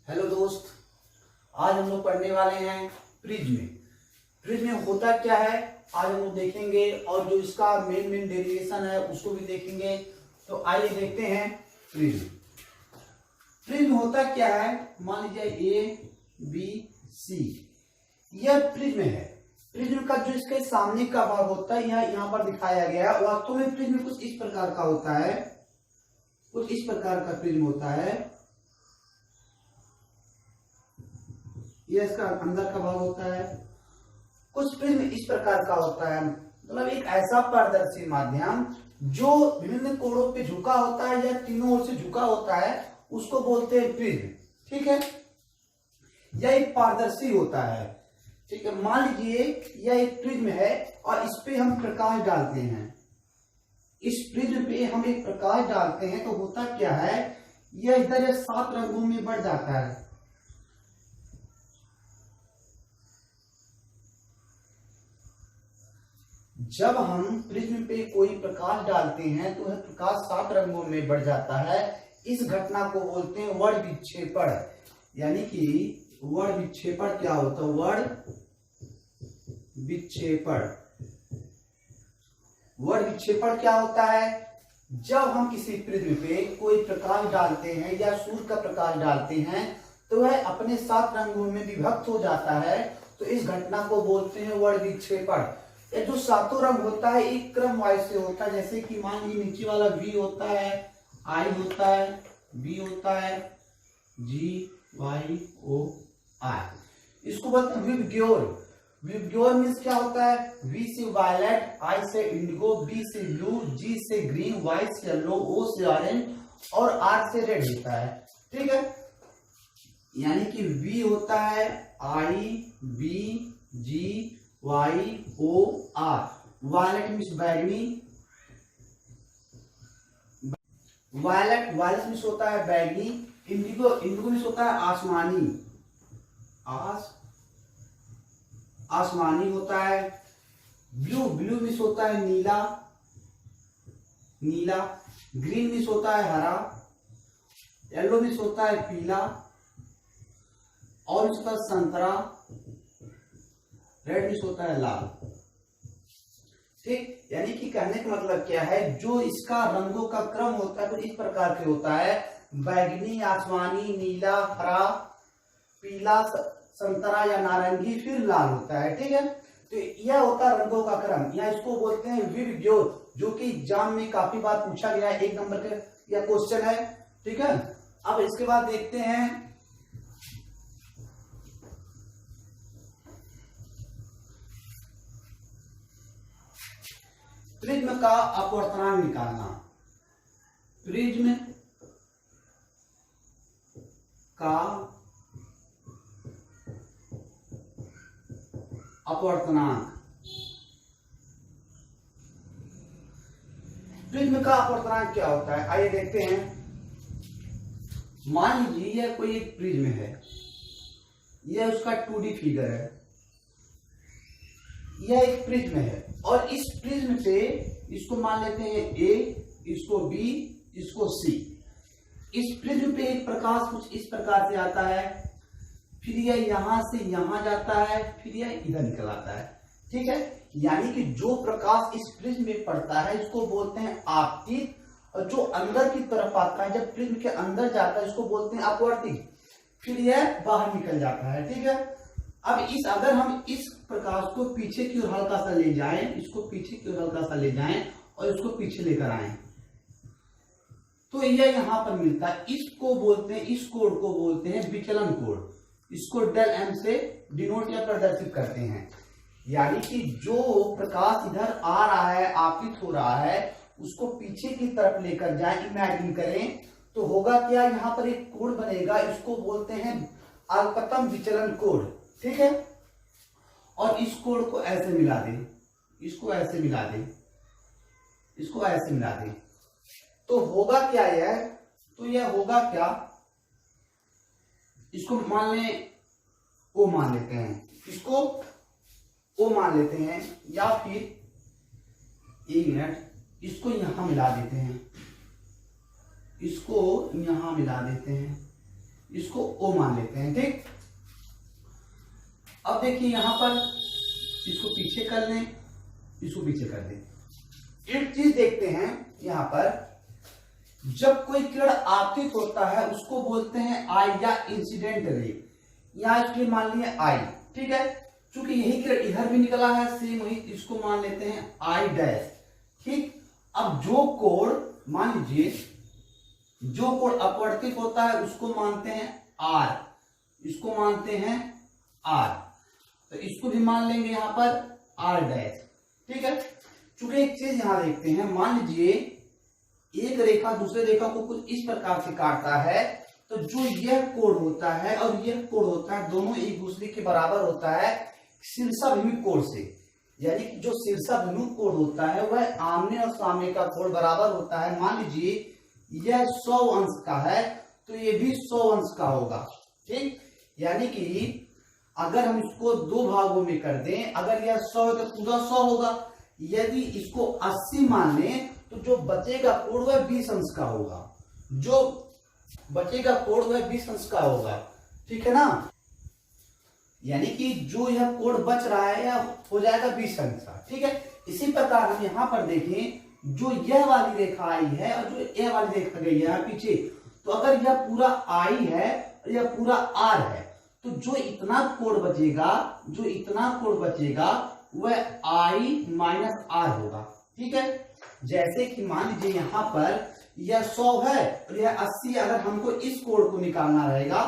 Hello दोस्त, आज हम लोग पढ़ने वाले हैं प्रिज्म। प्रिज्म में होता क्या है आज हम लोग देखेंगे, और जो इसका मेन डेरिवेशन है उसको भी देखेंगे। तो आइए देखते हैं प्रिज्म। प्रिज्म होता क्या है, मान लीजिए ए बी सी, यह प्रिज्म है। प्रिज्म का जो इसके सामने का भाग होता है यह यहाँ पर दिखाया गया है। वास्तव में प्रिज्म कुछ इस प्रकार का होता है, कुछ इस प्रकार का प्रिज्म होता है। यह इसका अंदर का भाग होता है। कुछ प्रिज्म इस प्रकार का होता है, मतलब एक ऐसा पारदर्शी माध्यम जो विभिन्न कोणों पे झुका होता है या तीनों ओर से झुका होता है, उसको बोलते हैं प्रिज्म। ठीक है, यह एक पारदर्शी होता है। ठीक है, मान लीजिए यह एक प्रिज्म है और इस पे हम प्रकाश डालते हैं। इस प्रिज्म पे हम एक प्रकाश डालते हैं तो होता क्या है, यह इधर 7 रंगों में बढ़ जाता है। जब हम प्रिज्म पे कोई प्रकाश डालते हैं तो वह प्रकाश 7 रंगों में बढ़ जाता है। इस घटना को बोलते हैं वर्ण विक्षेपण। यानी कि वर्ण विक्षेपण क्या होता है, वर्ण विक्षेपण। वर्ण विक्षेपण क्या होता है, जब हम किसी प्रिज्म पे कोई प्रकाश डालते हैं या सूर्य का प्रकाश डालते हैं तो वह अपने 7 रंगों में विभक्त हो जाता है। तो इस घटना को बोलते हैं वर्ण विक्षेपण। ये जो 7 रंग होता है एक क्रम वाइज से होता है। जैसे कि मान लीजिए नीचे वाला V होता है, I होता है, B होता है, G Y O I। इसको बोलते हैं विबग्योर। विबग्योर मीन्स क्या होता है, V से वायलेट, I से इंडिगो, B से ब्लू, G से ग्रीन, Y से येलो, O से ऑरेंज और R से रेड होता है। ठीक है, यानी कि V होता है I B G Y O R। Violet means बैगनी, वायलेट मीन्स होता है बैगनी। इंडिगो मीन्स होता है आसमानी, आसमानी होता है। ब्लू मीन्स होता है नीला, ग्रीन मीन्स होता है हरा, येलो मीन्स होता है पीला, ऑरेंज होता है संतरा, रेड मीन्स होता है लाल। ठीक, यानी कि कहने का मतलब क्या है, जो इसका रंगों का क्रम होता है तो इस प्रकार से होता है, बैगनी, आसमानी, नीला, हरा, पीला, संतरा या नारंगी, फिर लाल होता है। ठीक है, तो यह होता है रंगों का क्रम। या इसको बोलते हैं विबग्योर, जो कि एग्जाम में काफी बार पूछा गया है, 1 नंबर का यह क्वेश्चन है। ठीक है, अब इसके बाद देखते हैं प्रिज्म का अपवर्तनांक निकालना। प्रिज्म का अपवर्तनांक। प्रिज्म का अपवर्तनांक क्या होता है, आइए देखते हैं। मान लीजिए यह कोई एक प्रिज्म है, यह उसका 2D फिगर है। यह एक प्रिज्म है और इस प्रिज्म पे इसको मान लेते हैं A, इसको B, इसको C। इस प्रिज्म पे एक प्रकाश कुछ इस प्रकार से आता है, फिर यह यहां से यहां जाता है, फिर यह इधर निकल आता है। ठीक है, यानी कि जो प्रकाश इस प्रिज्म में पड़ता है इसको बोलते हैं आपतित, और जो अंदर की तरफ आता है जब प्रिज्म के अंदर जाता है इसको बोलते हैं अपवर्तित, फिर यह बाहर निकल जाता है। ठीक है, अब अगर हम इस प्रकाश को पीछे की ओर हल्का सा ले जाएं, इसको पीछे की ओर हल्का सा ले जाएं और इसको पीछे लेकर आए तो यह यहां पर मिलता है। इसको बोलते हैं, इस कोण को बोलते हैं विचलन कोण। इसको डेल एम से डिनोट या प्रदर्शित करते हैं। यानी कि जो प्रकाश इधर आ रहा है, आपतित हो रहा है, उसको पीछे की तरफ लेकर जाए, इमेजिन करें तो होगा क्या, यहाँ पर एक कोण बनेगा, इसको बोलते हैं अल्पतम विचलन कोण। ठीक है, और इस कोण को ऐसे मिला दें, इसको ऐसे मिला दें, इसको ऐसे मिला दें, तो होगा क्या यह, तो यह होगा क्या, इसको मान लें O मान लेते हैं, इसको O मान लेते हैं, या फिर 1 मिनट, इसको यहां मिला देते हैं, इसको यहां मिला देते हैं, इसको ओ मान लेते हैं। ठीक, अब देखिए यहां पर इसको पीछे कर लें, इसको पीछे कर दें। एक चीज देखते हैं यहां पर, जब कोई किरण आपतित होता है उसको बोलते हैं आई या इंसिडेंट रे। यहां इसलिए मान लिए आई। ठीक है, चूंकि यही किरण इधर भी निकला है सेम वही, इसको मान लेते हैं आई डैश। ठीक, अब जो कोण मान लीजिए जो कोण अपवर्तित होता है उसको मानते हैं आर, इसको मानते हैं आर, तो इसको भी मान लेंगे यहां पर आर डैश। ठीक है, चूंकि एक चीज यहां देखते हैं, मान लीजिए एक रेखा दूसरे रेखा को कुछ इस प्रकार से काटता है, तो जो यह कोण होता है और यह कोण होता है दोनों एक दूसरे के बराबर होता है शीर्षाभिमुख कोण से। यानी कि जो शीर्षाभिमुख कोण होता है वह आमने और सामने का कोण बराबर होता है। मान लीजिए यह 100 अंश का है तो ये भी 100 अंश का होगा। ठीक, यानी कि अगर हम इसको दो भागों में कर दें, अगर यह 100 है तो पूरा 100 होगा। यदि इसको 80 मान लें तो जो बचेगा कोण वह 20 अंश का होगा, जो बचेगा कोण वह 20 अंश का होगा। ठीक है ना, यानी कि जो यह कोण बच रहा है यह हो जाएगा 20 अंश का। ठीक है, इसी प्रकार हम यहां पर देखें, जो यह वाली रेखा आई है और जो यह वाली रेखा गई है पीछे, तो अगर यह पूरा आई है और यह पूरा आर है, तो जो इतना कोण बचेगा, जो इतना कोण बचेगा वह आई माइनस आर होगा। ठीक है, जैसे कि मान लीजिए यहां पर यह 100 है और यह 80, अगर हमको इस कोण को निकालना रहेगा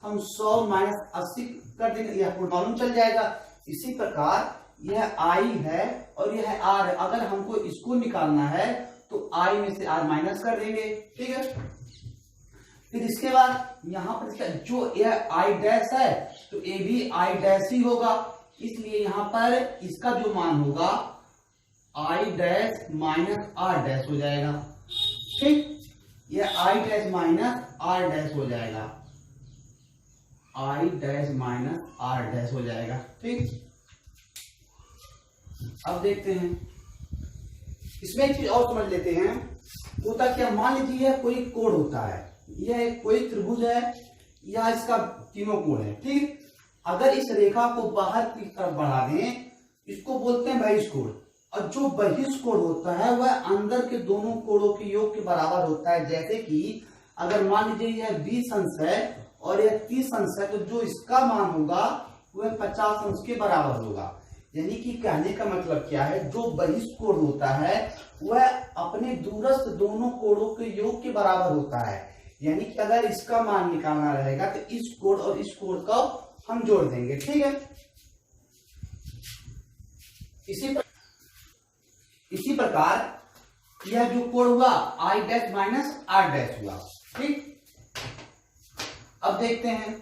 हम 100 माइनस 80 कर देंगे, यह कोण मालूम चल जाएगा। इसी प्रकार यह आई है और यह आर है, अगर हमको इसको निकालना है तो आई में से आर माइनस कर देंगे। ठीक है, फिर इसके बाद यहां पर जो यह आई डैश है तो ये भी आई डैश ही होगा, इसलिए यहां पर इसका जो मान होगा i dash minus are dash हो जाएगा। ठीक, यह i dash minus are dash हो जाएगा, i dash minus are dash हो जाएगा। ठीक, अब देखते हैं इसमें एक चीज और समझ लेते हैं। होता क्या, मान लीजिए यह कोई कोण होता है, यह एक कोई त्रिभुज है या इसका तीनों कोण है। ठीक, अगर इस रेखा को बाहर की तरफ बढ़ा दें इसको बोलते हैं बहिष्कोण, और जो बहिष्कोण होता है वह अंदर के दोनों कोणों के योग के बराबर होता है। जैसे कि अगर मान लीजिए यह 20 अंश है और यह 30 अंश है, तो जो इसका मान होगा वह 50 अंश के बराबर होगा। यानी कि कहने का मतलब क्या है, जो बहिष्कोण होता है वह अपने दूरस्थ दोनों कोणों के योग के बराबर होता है। यानी कि अगर इसका मान निकालना रहेगा तो इस कोण और इस कोण को हम जोड़ देंगे। ठीक है, इसी प्रकार यह जो कोण हुआ i dash minus are dash हुआ। ठीक, अब देखते हैं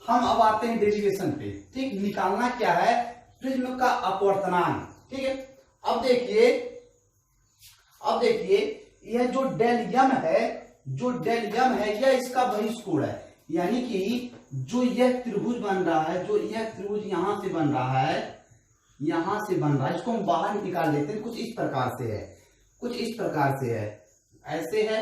हम, अब आते हैं डेरिवेशन पे। ठीक, निकालना क्या है, प्रिज्म का अपवर्तनांक। ठीक है, अब देखिए यह जो डेल यम है, जो डेल यम है यह इसका बहिष्कोण है। यानी कि जो यह त्रिभुज बन रहा है, जो यह त्रिभुज यहां से बन रहा है, यहां से बन रहा है, इसको हम बाहर निकाल लेते हैं। कुछ इस प्रकार से है, कुछ इस प्रकार से है, ऐसे है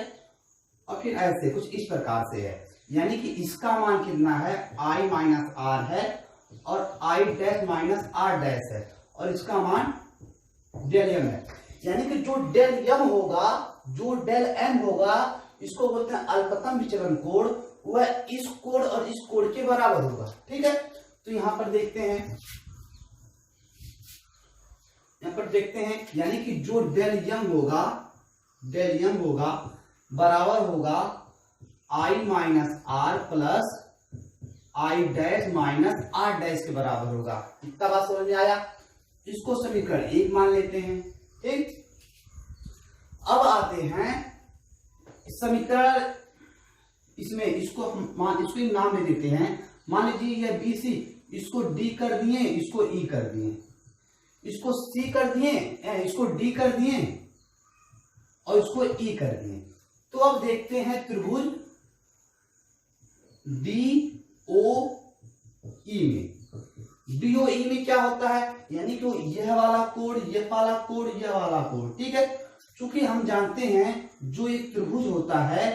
और फिर ऐसे कुछ इस प्रकार से है। यानी कि इसका मान कितना है, आई माइनस आर है और i dash minus are dash है, और इसका मान डेल एम है। यानी कि जो डेल एम होगा, जो डेल एम होगा, इसको बोलते हैं अल्पतम विचलन कोण, वह इस कोण और इस कोण के बराबर होगा। ठीक है, तो यहां पर देखते हैं, यानी कि जो डेल एम होगा बराबर होगा I minus R plus I dash minus are dash के बराबर होगा। इतना बात समझ में आया। इसको समीकरण 1 मान लेते हैं। ठीक, अब आते हैं समीकरण, इसमें इसको एक नाम दे देते हैं। मान लीजिए यह BC, इसको D कर दिए, इसको E कर दिए, इसको C कर दिए, इसको D कर दिए और इसको E कर दिए। तो अब देखते हैं त्रिभुज DOE में क्या होता है, यानी कि यह वाला कोण, यह वाला कोण, यह वाला कोण। ठीक है, चूंकि हम जानते हैं जो एक त्रिभुज होता है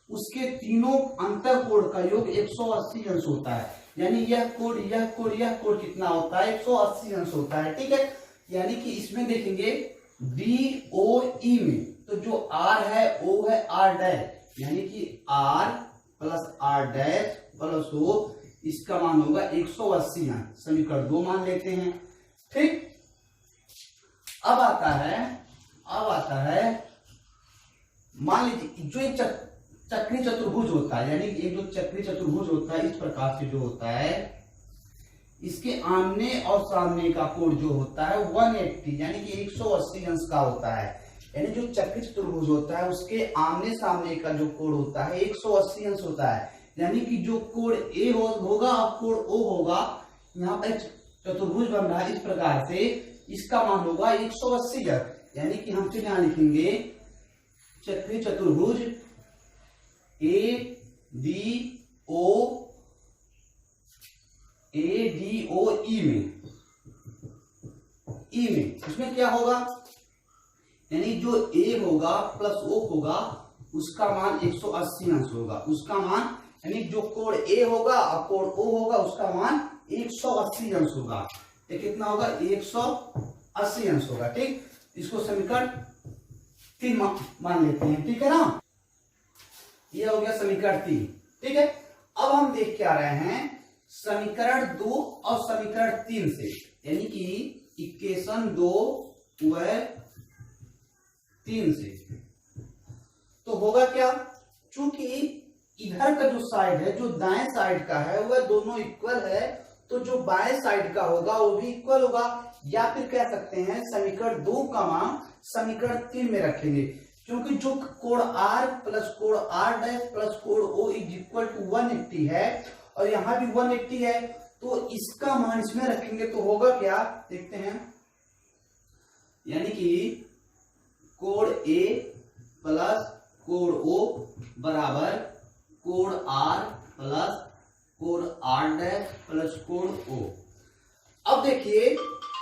उसके तीनों अंतर कोण का योग 180 अंश होता है। यानी यह कोण यह कोण यह कोण कितना होता है, 180 अंश होता है। ठीक है, यानी कि इसमें देखेंगे DOE में तो जो R है O है R डैश, यानी कि R plus R dash plus O, इसका मान होगा 180 अंश। समीकरण 2 मान लेते हैं। ठीक, अब आता है मान लीजिए जो चक्री चतुर्भुज होता है, यानी एक जो चक्री चतुर्भुज होता है इस प्रकार से जो होता है, इसके आमने और सामने का कोण जो होता है 180 यानी कि 180 अंश का होता है। यानी जो चक्री चतुर्भुज होता है उसके आमने सामने का जो कोण होता है 180 अंश होता है। यानी कि जो कोण A होगा और कोण O होगा, यहाँ पर चतुर्भुज बन रहा है इस प्रकार से, इसका मान होगा 180 अंश। यानी कि हम फिर यहाँ लिखेंगे चक्री चतुर्भुज ADOE में इसमें क्या होगा, यानी जो A होगा प्लस O होगा उसका मान 180 अंश होगा। उसका मान यानी जो कोण A होगा और कोण O होगा उसका मान 180 अंश होगा। ये कितना होगा, 180 अंश होगा। ठीक, इसको समीकरण 3 मान लेते हैं। ठीक है ना, ये हो गया समीकरण 3। ठीक है, अब हम देख के आ रहे हैं समीकरण 2 और समीकरण 3 से, यानी कि इक्वेशन 2 व 3 से। तो होगा क्या, चूंकि इधर का जो साइड है, जो दाएं साइड का है वह दोनों इक्वल है, तो जो बाएं साइड का होगा वो भी इक्वल होगा। या फिर कह सकते हैं समीकरण 2 का मान समीकरण 3 में रखेंगे, क्योंकि जो कोण R प्लस कोण R डैश प्लस कोण O इज इक्वल टू 180 है और यहां भी 180 है, तो इसका मान इसमें रखेंगे तो होगा क्या, देखते हैं। यानी कि कोण A प्लस कोण O बराबर कोण R प्लस कोण R डैश प्लस कोण O। अब देखिए,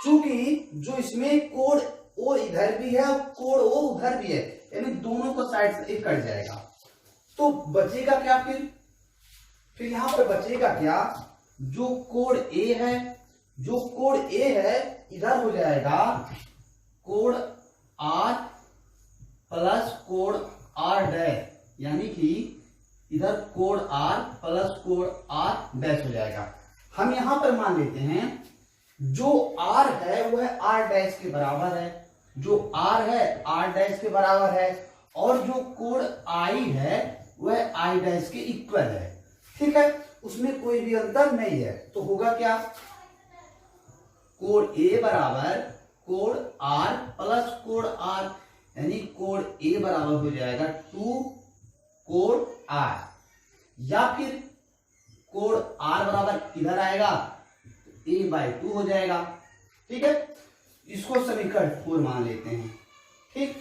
चूंकि जो इसमें कोण O इधर भी है और कोण O उधर भी है, यानी दोनों को साइड से एक कट जाएगा, तो बचेगा क्या, फिर यहां पर बचेगा क्या, जो कोण A है, जो कोण A है इधर हो जाएगा कोण R प्लस कोण R डैश, यानी कि इधर कोण R प्लस कोण R डैश हो जाएगा। हम यहां पर मान लेते हैं जो R है वह R डैश के बराबर है, जो R है R डैश के बराबर है, और जो कोण I है वह I डैश के इक्वल है। ठीक है, उसमें कोई भी अंतर नहीं है। तो होगा क्या, कोण A बराबर कोण R प्लस कोण R, यानी कोण A बराबर हो जाएगा 2 कोण R, या फिर कोण R बराबर इधर आएगा A/2 हो जाएगा। ठीक है, इसको समीकरण 4 मान लेते हैं। ठीक,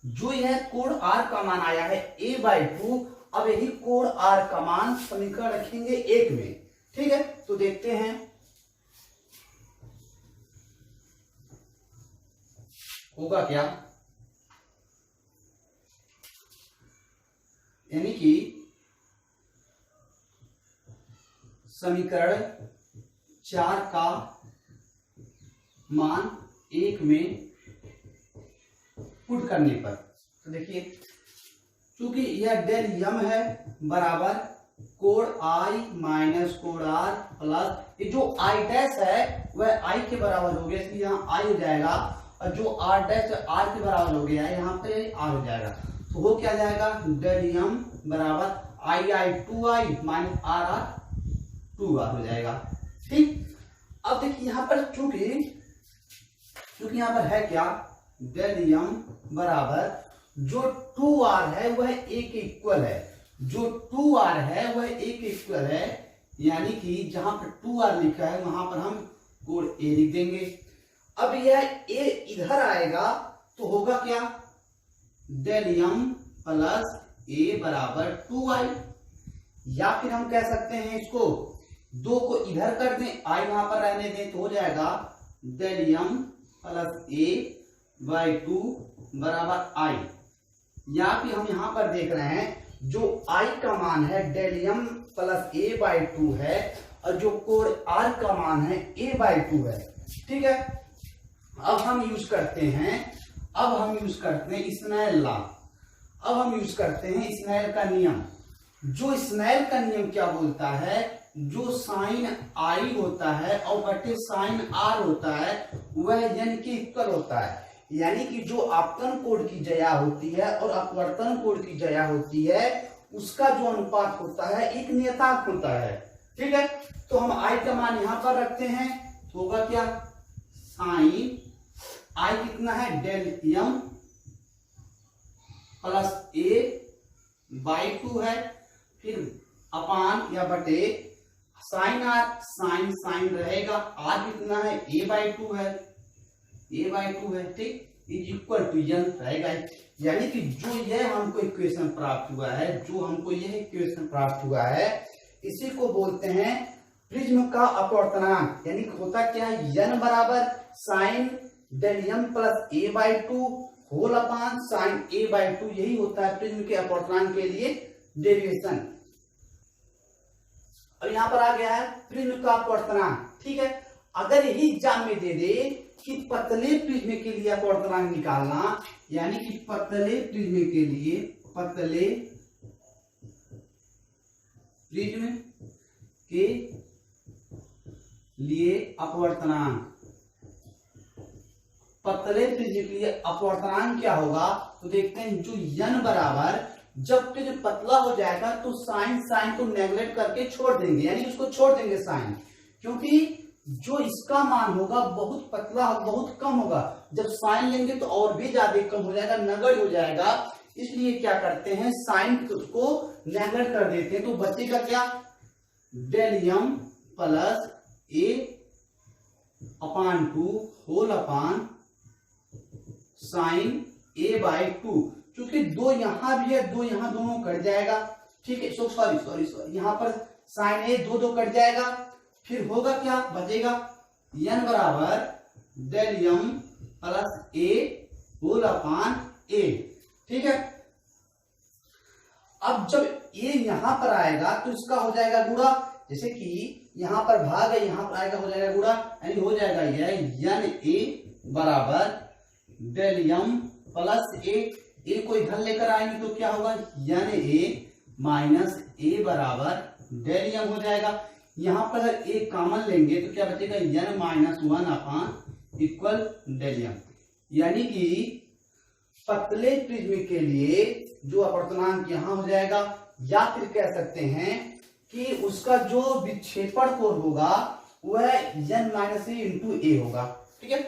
जो यह कोण R का मान आया है A/2, अब यही कोण R का मान समीकरण रखेंगे 1 में। ठीक है, तो देखते हैं होगा क्या, यानी कि समीकरण 4 का मान 1 में पुट करने पर, तो देखिए चूंकि यह डेल यम है बराबर कोण I माइनस कोण R प्लस ये जो I डैश है वह I के बराबर हो गया, इसलिए यहाँ I हो जाएगा, और जो R डैश R के बराबर हो गया है यहाँ पे R हो जाएगा। तो वो क्या जाएगा, डेल यम बराबर I 2I minus R 2R हो जाएगा। ठीक, अब देखिए यहाँ पर चूंकि यहाँ पर है क्या, डेल यम बराबर जो 2R है वह A के इक्वल है, जो 2R है वह A के इक्वल है, यानी कि जहां पर 2R लिखा है वहां पर हम कोण A लिख देंगे। अब यह A इधर आएगा तो होगा क्या, डेल यम प्लस A बराबर 2I, या फिर हम कह सकते हैं इसको 2 को इधर कर दें, I वहां पर रहने दें, तो हो जाएगा डेल यम प्लस A/2 बराबर I। या फिर हम यहां पर देख रहे हैं जो I का मान है डेल m प्लस a/2 है और जो कोण R का मान है a/2 है। ठीक है, अब हम यूज करते हैं स्नेल लॉ। अब हम यूज करते हैं स्नेल का नियम। जो स्नेल का नियम क्या बोलता है, जो साइन I होता है और बटे साइन R होता है वह n के इक्वल होता है। यानी कि जो आपतन कोण की ज्या होती है और अपवर्तन कोण की ज्या होती है उसका जो अनुपात होता है एक नियतांक होता है। ठीक है, तो हम I का मान यहां पर रखते हैं, तो होगा क्या, साइन I कितना है, डेल m प्लस a/2 है, फिर अपान या बटे साइन R, साइन रहेगा, R कितना है, a/2 है, ठीक, इज इक्वल टू n रहेगा। यानी कि जो यह हमको इक्वेशन प्राप्त हुआ है इसी को बोलते हैं प्रिज्म का अपवर्तनांक। यानी कि होता क्या है, n बराबर sine del m plus a/2 whole upon sine a/2, यही होता है प्रिज्म के अपवर्तनांक के लिए डेरिवेशन। और यहां पर आ गया है प्रिज्म का अपवर्तनांक। ठीक है, अगर यही एग्जाम में दे दे कि पतले प्रिज्म के लिए अपवर्तनांक निकालना, यानी कि पतले प्रिज्म के लिए अपवर्तनांक क्या होगा, तो देखते हैं। जो n बराबर, जब प्रिज्म पतला हो जाएगा तो साइन को नेगलेक्ट करके छोड़ देंगे, यानी उसको छोड़ देंगे साइन, क्योंकि जो इसका मान होगा बहुत पतला, बहुत कम होगा। जब साइन लेंगे तो और भी ज्यादा कम हो जाएगा, नगण्य हो जाएगा। इसलिए क्या करते हैं, साइन को नेगलेक्ट कर देते हैं, तो बचेगा क्या, del m plus a/2 whole upon sine a/2। क्योंकि दो यहां भी है, दो यहां, दोनों कट जाएगा। ठीक है, सॉरी यहां पर साइन a दो कट जाएगा, फिर होगा क्या, बचेगा n बराबर del m plus a whole upon a। ठीक है, अब जब a यहां पर आएगा तो इसका हो जाएगा गुणा, जैसे कि यहां पर भाग है, यहां पर आएगा, हो जाएगा गुणा, यानी हो जाएगा यह n a बराबर डेल m प्लस a को इधर लेकर आएंगे तो क्या होगा, n a माइनस a बराबर डेल m हो जाएगा। यहां पर अगर a कॉमन लेंगे तो क्या बचेगा, n माइनस 1 अपान इक्वल डेल m। यानी कि पतले प्रिज्म के लिए जो अपवर्तनांक यहां हो जाएगा, या फिर कह सकते हैं कि उसका जो विक्षेपण कोण होगा वह n minus a into a होगा। ठीक है,